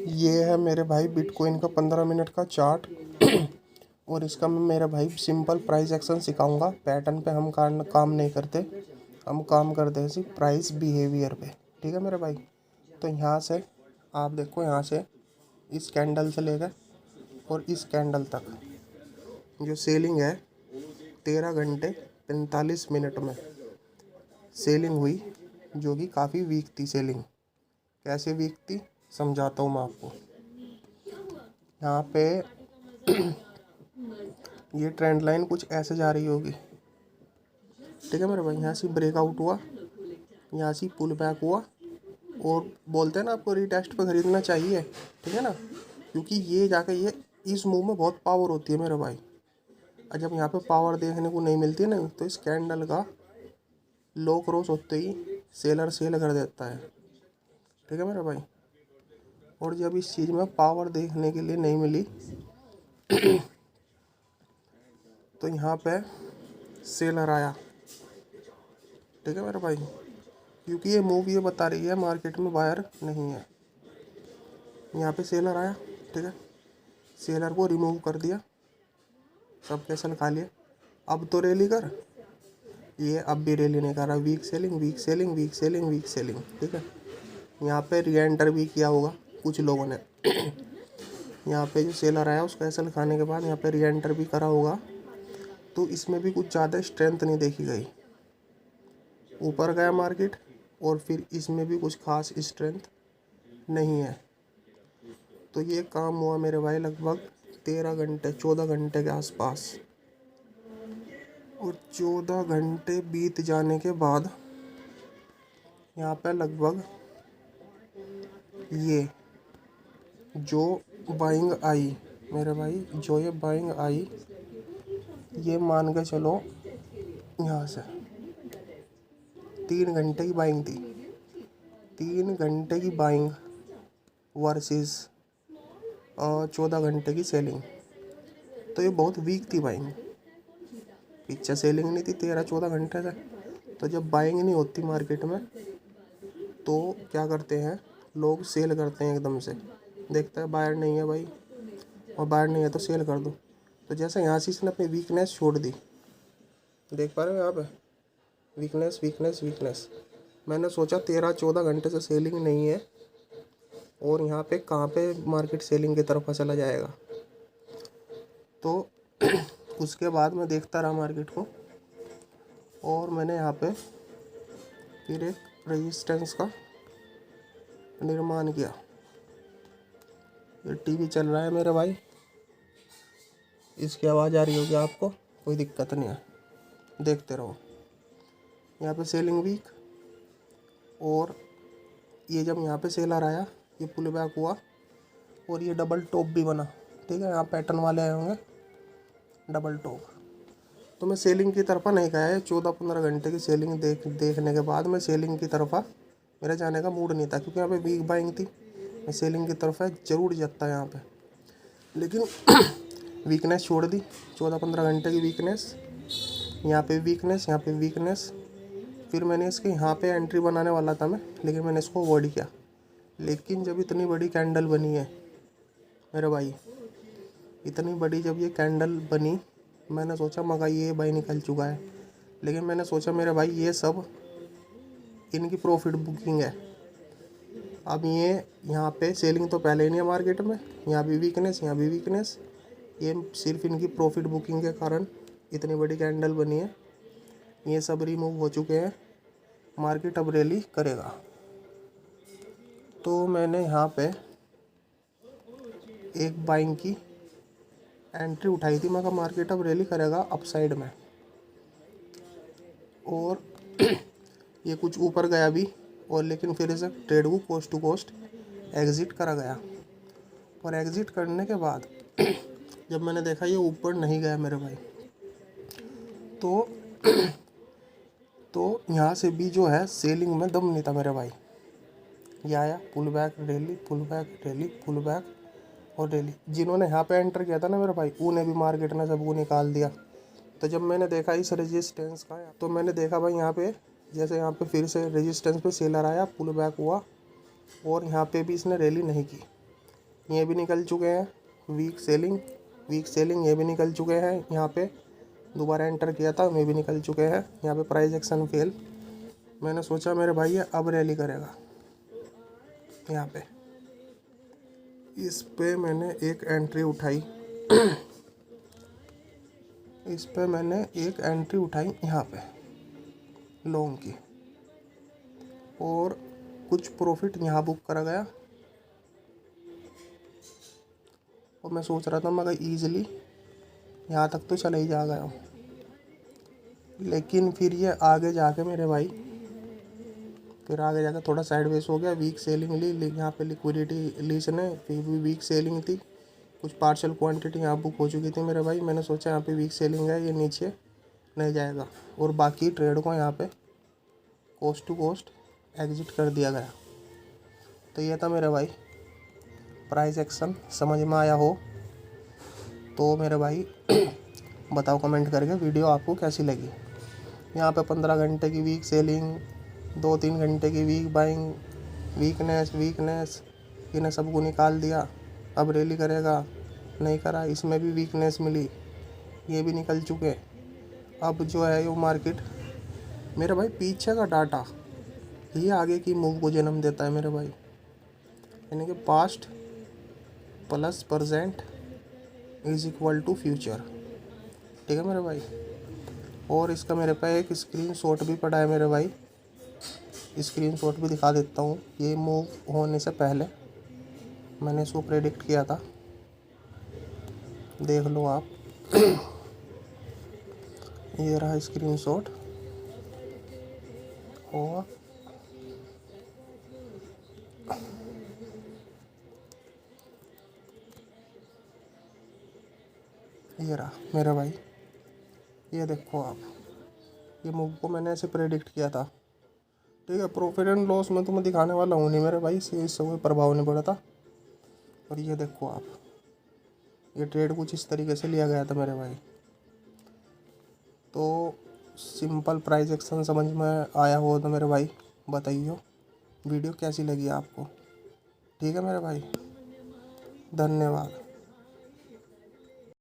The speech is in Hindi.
ये है मेरे भाई बिटकॉइन का 15 मिनट का चार्ट। और इसका मैं मेरा भाई सिंपल प्राइस एक्शन सिखाऊंगा। पैटर्न पे हम काम नहीं करते, हम काम करते हैं सिर्फ प्राइस बिहेवियर पे। ठीक है मेरे भाई। तो यहाँ से आप देखो, यहाँ से इस कैंडल से लेकर और इस कैंडल तक जो सेलिंग है 13 घंटे 45 मिनट में सेलिंग हुई, जो कि काफ़ी वीक थी सेलिंग। कैसे वीक थी समझाता हूँ मैं आपको। यहाँ पे ये ट्रेंड लाइन कुछ ऐसे जा रही होगी। ठीक है मेरे भाई। यहाँ से ब्रेकआउट हुआ, यहाँ से पुल बैक हुआ, और बोलते हैं ना आपको रीटेस्ट पे ख़रीदना चाहिए। ठीक है ना, क्योंकि ये जाकर ये इस मूव में बहुत पावर होती है मेरे भाई। और जब यहाँ पे पावर देखने को नहीं मिलती ना, तो इस कैंडल का लो क्रॉस होते ही सेलर सेल कर देता है। ठीक है मेरे भाई। और जब इस चीज़ में पावर देखने के लिए नहीं मिली तो यहाँ पे सेलर आया। ठीक है मेरे भाई, क्योंकि ये मूव ये बता रही है मार्केट में बायर नहीं है। यहाँ पे सेलर आया। ठीक है, सेलर को रिमूव कर दिया, सब कैसल खा लिए। अब तो रैली कर, ये अब भी रैली नहीं कर रहा। Weak selling weak selling weak selling weak selling. ठीक है, यहाँ पे री एंटर भी किया होगा कुछ लोगों ने। यहाँ पे जो सेलर आया उसका एसल खाने के बाद यहाँ पे री एंटर भी करा होगा, तो इसमें भी कुछ ज़्यादा स्ट्रेंथ नहीं देखी गई। ऊपर गया मार्केट और फिर इसमें भी कुछ खास स्ट्रेंथ नहीं है। तो ये काम हुआ मेरे भाई लगभग 13 घंटे 14 घंटे के आसपास। और 14 घंटे बीत जाने के बाद यहाँ पे लगभग ये जो बाइंग आई मेरे भाई, जो ये बाइंग आई, ये मान के चलो यहाँ से 3 घंटे की बाइंग थी। 3 घंटे की बाइंग वर्सेस 14 घंटे की सेलिंग, तो ये बहुत वीक थी बाइंग। पीछे सेलिंग नहीं थी 13 14 घंटे से। तो जब बाइंग नहीं होती मार्केट में तो क्या करते हैं लोग, सेल करते हैं एकदम से। देखता है बायर नहीं है भाई, और बायर नहीं है तो सेल कर दो। तो जैसे यहाँ से इसने अपनी वीकनेस छोड़ दी, देख पा रहे हो यहाँ पे वीकनेस वीकनेस वीकनेस। मैंने सोचा 13 14 घंटे से सेलिंग नहीं है, और यहाँ पे कहाँ पे मार्केट सेलिंग की तरफ चला जाएगा। तो उसके बाद मैं देखता रहा मार्केट को, और मैंने यहाँ पे फिर एक रेजिस्टेंस का निर्माण किया। ये टीवी चल रहा है मेरे भाई, इसकी आवाज़ आ रही होगी आपको, कोई दिक्कत नहीं है, देखते रहो। यहाँ पे सेलिंग वीक, और ये जब यहाँ पे सेलर आया ये पुल बैक हुआ, और ये डबल टॉप भी बना। ठीक है, यहाँ पैटर्न वाले आए होंगे डबल टॉप। तो मैं सेलिंग की तरफा नहीं गया है। 14 15 घंटे की सेलिंग देखने के बाद मैं सेलिंग की तरफा मेरा जाने का मूड नहीं था, क्योंकि यहाँ पे वीक बाइंग थी। मैं सेलिंग की तरफ ज़रूर जाता यहाँ पे, लेकिन वीकनेस छोड़ दी। 14 15 घंटे की वीकनेस, यहाँ पे वीकनेस, यहाँ पे वीकनेस। फिर मैंने इसके यहाँ पे एंट्री बनाने वाला था मैं, लेकिन मैंने इसको अवॉइड किया। लेकिन जब इतनी बड़ी कैंडल बनी है मेरे भाई, इतनी बड़ी जब ये कैंडल बनी, मैंने सोचा मगा ये भाई निकल चुका है। लेकिन मैंने सोचा मेरे भाई ये सब इनकी प्रॉफिट बुकिंग है। अब ये यहाँ पे सेलिंग तो पहले ही नहीं है मार्केट में, यहाँ भी वीकनेस, यहाँ भी वीकनेस। ये सिर्फ इनकी प्रॉफिट बुकिंग के कारण इतनी बड़ी कैंडल बनी है। ये सब रिमूव हो चुके हैं, मार्केट अब रैली करेगा। तो मैंने यहाँ पे एक बाइंग की एंट्री उठाई थी। मैं कहा मार्केट अब रैली करेगा अपसाइड में, और ये कुछ ऊपर गया भी, और लेकिन फिर इसे ट्रेड को कोस्ट टू कोस्ट एग्ज़िट करा गया। और एग्ज़िट करने के बाद जब मैंने देखा ये ऊपर नहीं गया मेरे भाई, तो यहाँ से भी जो है सेलिंग में दम नहीं था मेरे भाई। ये आया pull back rally, pull back rally, pull back और रैली। जिन्होंने यहाँ पे एंटर किया था ना मेरे भाई, उन्हें भी मार्केट ने सबको निकाल दिया। तो जब मैंने देखा इस रेजिस्टेंस का, तो मैंने देखा भाई यहाँ पे, जैसे यहाँ पे फिर से रेजिस्टेंस पे सेलर आया, पुल बैक हुआ, और यहाँ पे भी इसने रैली नहीं की। ये भी निकल चुके हैं वीक सेलिंग ये भी निकल चुके हैं। यहाँ पे दोबारा एंटर किया था, ये भी निकल चुके हैं। यहाँ पे प्राइस एक्शन फेल। मैंने सोचा मेरे भाई ये अब रैली करेगा। यहाँ पे इस पे मैंने एक एंट्री उठाई यहाँ पे लॉन्ग की, और कुछ प्रॉफिट यहाँ बुक करा गया। और मैं सोच रहा था मैं ईज़िली यहाँ तक तो चला ही जा गया हूँ, लेकिन फिर ये आगे जाके मेरे भाई थोड़ा साइडवेज हो गया। वीक सेलिंग ली यहाँ पे, लिक्विडिटी ली इसने, फिर भी वीक सेलिंग थी। कुछ पार्शल क्वांटिटी यहाँ बुक हो चुकी थी मेरे भाई। मैंने सोचा यहाँ पे वीक सेलिंग है, ये नीचे नहीं जाएगा, और बाकी ट्रेड को यहाँ पे कोस्ट टू कोस्ट एग्जिट कर दिया गया। तो ये था मेरे भाई प्राइस एक्शन। समझ में आया हो तो मेरे भाई बताओ कमेंट करके वीडियो आपको कैसी लगी। यहाँ पे 15 घंटे की वीक सेलिंग, 2-3 घंटे की वीक बाइंग, वीकनेस इन्हें सबको निकाल दिया। अब रैली करेगा, नहीं करा, इसमें भी वीकनेस मिली, ये भी निकल चुके। अब जो है वो मार्केट मेरे भाई पीछे का डाटा ये आगे की मूव को जन्म देता है मेरे भाई, यानी कि past plus present is equal to future. ठीक है मेरे भाई। और इसका मेरे पे एक स्क्रीनशॉट भी पड़ा है मेरे भाई, स्क्रीनशॉट भी दिखा देता हूँ। ये मूव होने से पहले मैंने इसको प्रेडिक्ट किया था, देख लो आप। ये रहा स्क्रीनशॉट। और ये रहा मेरा भाई, ये देखो आप, ये मूव को मैंने ऐसे प्रेडिक्ट किया था। ठीक है, प्रॉफिट एंड लॉस में तो मैं दिखाने वाला हूँ नहीं मेरे भाई, इससे कोई प्रभाव नहीं पड़ा था। और ये देखो आप, ये ट्रेड कुछ इस तरीके से लिया गया था मेरे भाई। तो सिंपल प्राइस एक्शन समझ में आया हो तो मेरे भाई बताइए वीडियो कैसी लगी आपको। ठीक है मेरे भाई, धन्यवाद।